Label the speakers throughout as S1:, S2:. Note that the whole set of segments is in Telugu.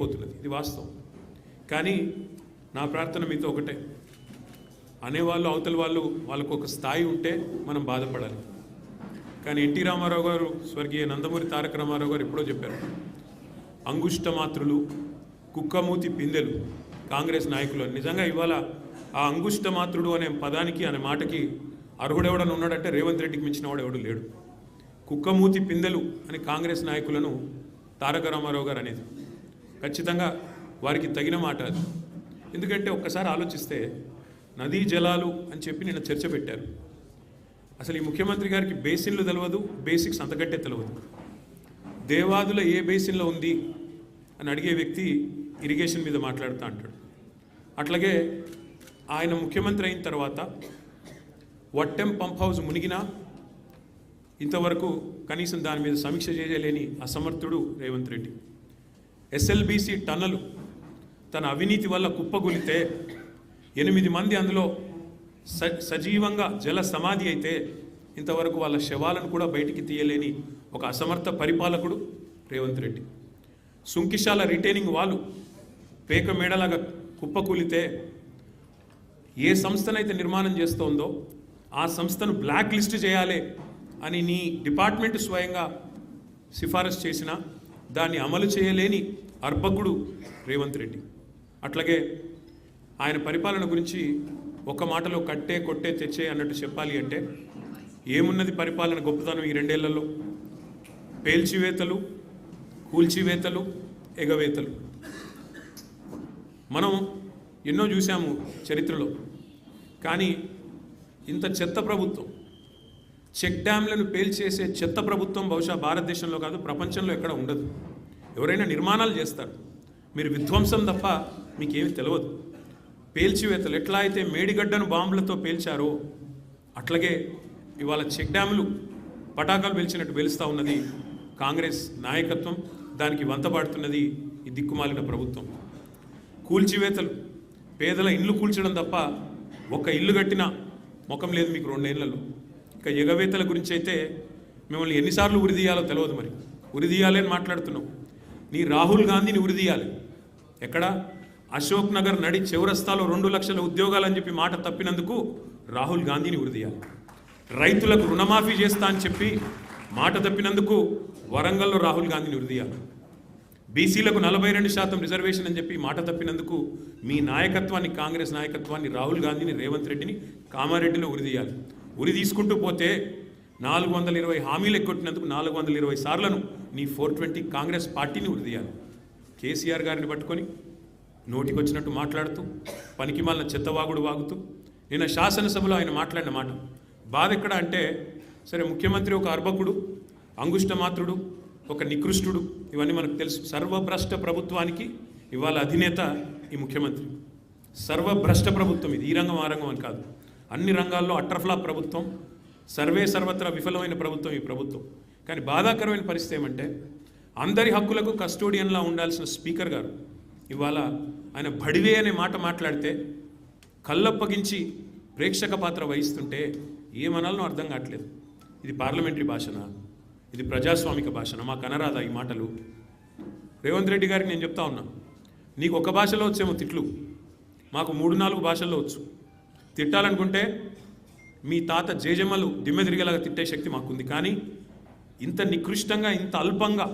S1: పోతున్నది. ఇది వాస్తవం. కానీ నా ప్రార్థన మీతో ఒకటే, అనేవాళ్ళు అవతల వాళ్ళకు ఒక స్థాయి ఉంటే మనం బాధపడాలి. కానీ ఎన్టీ రామారావు గారు, స్వర్గీయ నందమూరి తారక రామారావు గారు ఎప్పుడో చెప్పారు, అంగుష్టమాత్రులు కుక్కమూతి పిందెలు కాంగ్రెస్ నాయకులు. నిజంగా ఇవాళ ఆ అంగుష్టమాత్రుడు అనే పదానికి అనే మాటకి అర్హుడెవడని ఉన్నాడంటే రేవంత్ రెడ్డికి మించిన వాడు ఎవడు లేడు. కుక్కమూతి పిందెలు అని కాంగ్రెస్ నాయకులను తారక రామారావు గారు అనేది ఖచ్చితంగా వారికి తగిన మాట అది. ఎందుకంటే ఒక్కసారి ఆలోచిస్తే నదీ జలాలు అని చెప్పి నిన్న చర్చ పెట్టారు. అసలు ఈ ముఖ్యమంత్రి గారికి బేసిన్లు తెలియదు, బేసిక్స్ అంతకంటే తెలియదు. దేవాదుల ఏ బేసిన్లో ఉంది అని అడిగే వ్యక్తి ఇరిగేషన్ మీద మాట్లాడుతూ అంటాడు. అట్లాగే ఆయన ముఖ్యమంత్రి అయిన తర్వాత వట్టెం పంప్ హౌస్ మునిగినా ఇంతవరకు కనీసం దాని మీద సమీక్ష చేయలేని అసమర్థుడు రేవంత్ రెడ్డి. ఎస్ఎల్బీసీ టన్నలు తన అవినీతి వల్ల కుప్పగొలితే 8 మంది అందులో సజీవంగా జల సమాధి అయితే ఇంతవరకు వాళ్ళ శవాలను కూడా బయటికి తీయలేని ఒక అసమర్థ పరిపాలకుడు రేవంత్ రెడ్డి. సుంకిశాల రిటైనింగ్ వాళ్ళు పేక మేడలాగా కుప్పకూలితే ఏ సంస్థనైతే నిర్మాణం చేస్తోందో ఆ సంస్థను బ్లాక్ లిస్ట్ చేయాలి అని నీ డిపార్ట్మెంట్ స్వయంగా సిఫారసు చేసినా దాన్ని అమలు చేయలేని అర్భకుడు రేవంత్ రెడ్డి. అట్లాగే ఆయన పరిపాలన గురించి ఒక మాటలో కట్టే కొట్టే తెచ్చే అన్నట్టు చెప్పాలి అంటే ఏమున్నది పరిపాలన గొప్పతనం ఈ 2 ఏళ్లలో? పేల్చివేతలు, కూల్చివేతలు, ఎగవేతలు. మనం ఎన్నో చూసాము చరిత్రలో. కానీ ఇంత చెత్త ప్రభుత్వం, చెక్ డ్యామ్లను పేల్చేసే చెత్త ప్రభుత్వం బహుశా భారతదేశంలో కాదు ప్రపంచంలో ఎక్కడ ఉండదు. ఎవరైనా నిర్మాణాలు చేస్తారు, మీరు విధ్వంసం తప్ప మీకేమి తెలియదు. పేల్చివేతలు ఎట్లా అయితే మేడిగడ్డను బాంబులతో పేల్చారో అట్లాగే ఇవాళ చెక్ డ్యాములు పటాకాలు పేల్చినట్టు పేలుస్తూ ఉన్నది కాంగ్రెస్ నాయకత్వం. దానికి వంతపాడుతున్నది ఈ దిక్కుమాలిన ప్రభుత్వం. కూల్చివేతలు, పేదల ఇల్లు కూల్చడం తప్ప ఒక్క ఇల్లు కట్టిన ముఖం లేదు మీకు 2 ఏళ్లలో. ఇక ఎగవేతల గురించి అయితే మిమ్మల్ని ఎన్నిసార్లు ఉరిదీయాలో తెలియదు. మరి ఉరిదీయాలి అని మాట్లాడుతున్నావు. నీ రాహుల్ గాంధీని ఉరిదీయాలి. ఎక్కడ? అశోక్ నగర్ నడి చౌరస్తాలో 2 లక్షల ఉద్యోగాలని చెప్పి మాట తప్పినందుకు రాహుల్ గాంధీని ఉరిదీయాలి. రైతులకు రుణమాఫీ చేస్తా అని చెప్పి మాట తప్పినందుకు వరంగల్లో రాహుల్ గాంధీని ఉరిదీయాలి. బీసీలకు 42% రిజర్వేషన్ అని చెప్పి మాట తప్పినందుకు మీ నాయకత్వాన్ని, కాంగ్రెస్ నాయకత్వాన్ని, రాహుల్ గాంధీని, రేవంత్ రెడ్డిని కామారెడ్డిలో ఉరిదీయాలి. ఉరి తీసుకుంటూ పోతే 420 హామీలు ఎక్కొట్టినందుకు 420 సార్లను నీ 420 కాంగ్రెస్ పార్టీని ఉరిదీయాలి. కేసీఆర్ గారిని పట్టుకొని నోటికొచ్చినట్టు మాట్లాడుతూ పనికిమాలిన చెత్తవాగుడు వాగుతూ నిన్న శాసనసభలో ఆయన మాట్లాడిన మాట బాధ ఎక్కడ అంటే, సరే ముఖ్యమంత్రి ఒక అర్భకుడు, అంగుష్టమాత్రుడు, ఒక నికృష్టుడు, ఇవన్నీ మనకు తెలుసు. సర్వభ్రష్ట ప్రభుత్వానికి ఇవాళ అధినేత ఈ ముఖ్యమంత్రి. సర్వభ్రష్ట ప్రభుత్వం ఇది. ఈ రంగం ఆ రంగం అని కాదు, అన్ని రంగాల్లో అట్రఫ్లాప్ ప్రభుత్వం, సర్వత్రా విఫలమైన ప్రభుత్వం ఈ ప్రభుత్వం. కానీ బాధాకరమైన పరిస్థితి ఏమంటే, అందరి హక్కులకు కస్టోడియన్లా ఉండాల్సిన స్పీకర్ గారు ఇవాళ ఆయన బడివే అనే మాట మాట్లాడితే కళ్ళప్పగించి ప్రేక్షక పాత్ర వహిస్తుంటే ఏమనాలనో అర్థం కావట్లేదు. ఇది పార్లమెంటరీ భాషనా? ఇది ప్రజాస్వామిక భాషనా? మాకు అనరాదా ఈ మాటలు? రేవంత్ రెడ్డి గారికి నేను చెప్తా ఉన్నా, నీకు ఒక భాషలో వచ్చేమో తిట్లు, మాకు 3-4 భాషల్లో వచ్చు. తిట్టాలనుకుంటే మీ తాత జేజమ్మలు దిమ్మె తిరిగేలాగా తిట్టే శక్తి మాకుంది. కానీ ఇంత నికృష్టంగా, ఇంత అల్పంగా,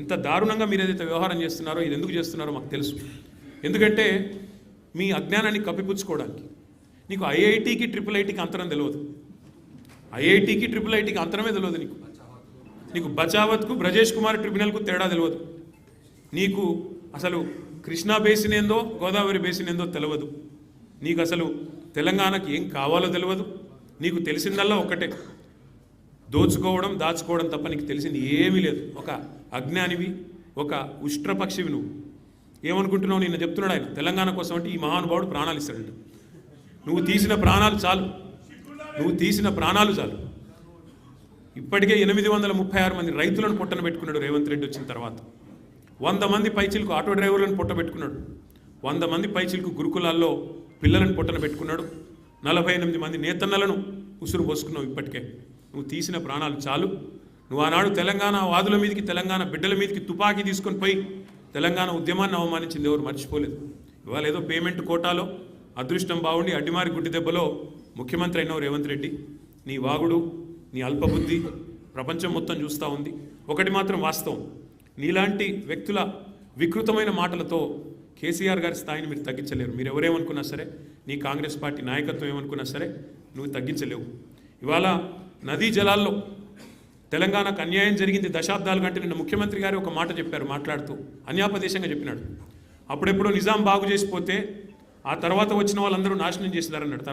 S1: ఇంత దారుణంగా మీరు ఏదైతే వ్యవహారం చేస్తున్నారో ఇది ఎందుకు చేస్తున్నారో మాకు తెలుసు. ఎందుకంటే మీ అజ్ఞానాన్ని కప్పిపుచ్చుకోవడానికి. నీకు ఐఐటికి IIITకి అంతరం తెలియదు. ఐఐటికి IIITకి అంతరమే తెలియదు. నీకు బచావత్కు బ్రజేష్ కుమార్ ట్రిబ్యునల్కు తేడా తెలియదు. నీకు అసలు కృష్ణా బేసిన్ ఏందో, గోదావరి బేసిన్ ఏందో తెలియదు. నీకు అసలు తెలంగాణకి ఏం కావాలో తెలియదు. నీకు తెలిసిందల్లా ఒక్కటే, దోచుకోవడం, దాచుకోవడం తప్ప నీకు తెలిసింది ఏమీ లేదు. ఒక అజ్ఞానివి, ఒక ఉష్ట్రపక్షివి. నువ్వు ఏమనుకుంటున్నావు? నిన్న చెప్తున్నాడు ఆయన, తెలంగాణ కోసం అంటే ఈ మహానుభావుడు ప్రాణాలు ఇస్తాడంట. నువ్వు తీసిన ప్రాణాలు చాలు, నువ్వు తీసిన ప్రాణాలు చాలు. ఇప్పటికే 836 మంది రైతులను పొట్టన పెట్టుకున్నాడు రేవంత్ రెడ్డి వచ్చిన తర్వాత. 100 మంది పైచిలకు ఆటో డ్రైవర్లను పొట్ట పెట్టుకున్నాడు. 100 మంది పైచిలకు గురుకులాల్లో పిల్లలను పొట్టన పెట్టుకున్నాడు. 48 మంది నేతన్నలను ఉసురు పోసుకున్నావు. ఇప్పటికే నువ్వు తీసిన ప్రాణాలు చాలు. నువ్వు ఆనాడు తెలంగాణ వాదుల మీదకి, తెలంగాణ బిడ్డల మీదకి తుపాకీ తీసుకొని పోయి తెలంగాణ ఉద్యమాన్ని అవమానించింది ఎవరు మర్చిపోలేదు. ఇవాళ ఏదో పేమెంట్ కోటాలో అదృష్టం బాగుండి అడ్డిమారి గుడ్డి దెబ్బలో ముఖ్యమంత్రి అయినవు రేవంత్ రెడ్డి. నీ వాగుడు, నీ అల్పబుద్ధి ప్రపంచం మొత్తం చూస్తూ ఉంది. ఒకటి మాత్రం వాస్తవం, నీలాంటి వ్యక్తుల వికృతమైన మాటలతో కేసీఆర్ గారి స్థాయిని మీరు తగ్గించలేరు. మీరు ఎవరేమనుకున్నా సరే, నీ కాంగ్రెస్ పార్టీ నాయకత్వం ఏమనుకున్నా సరే నువ్వు తగ్గించలేవు. ఇవాళ నదీ జలాల్లో తెలంగాణకు అన్యాయం జరిగింది దశాబ్దాల కంటే. నిన్న ముఖ్యమంత్రి గారు ఒక మాట చెప్పారు, మాట్లాడుతూ అన్యాపదేశంగా చెప్పినాడు. అప్పుడెప్పుడో నిజాం బాగు చేసిపోతే ఆ తర్వాత వచ్చిన వాళ్ళందరూ నాశనం చేసినారన్నాడు. తర్వాత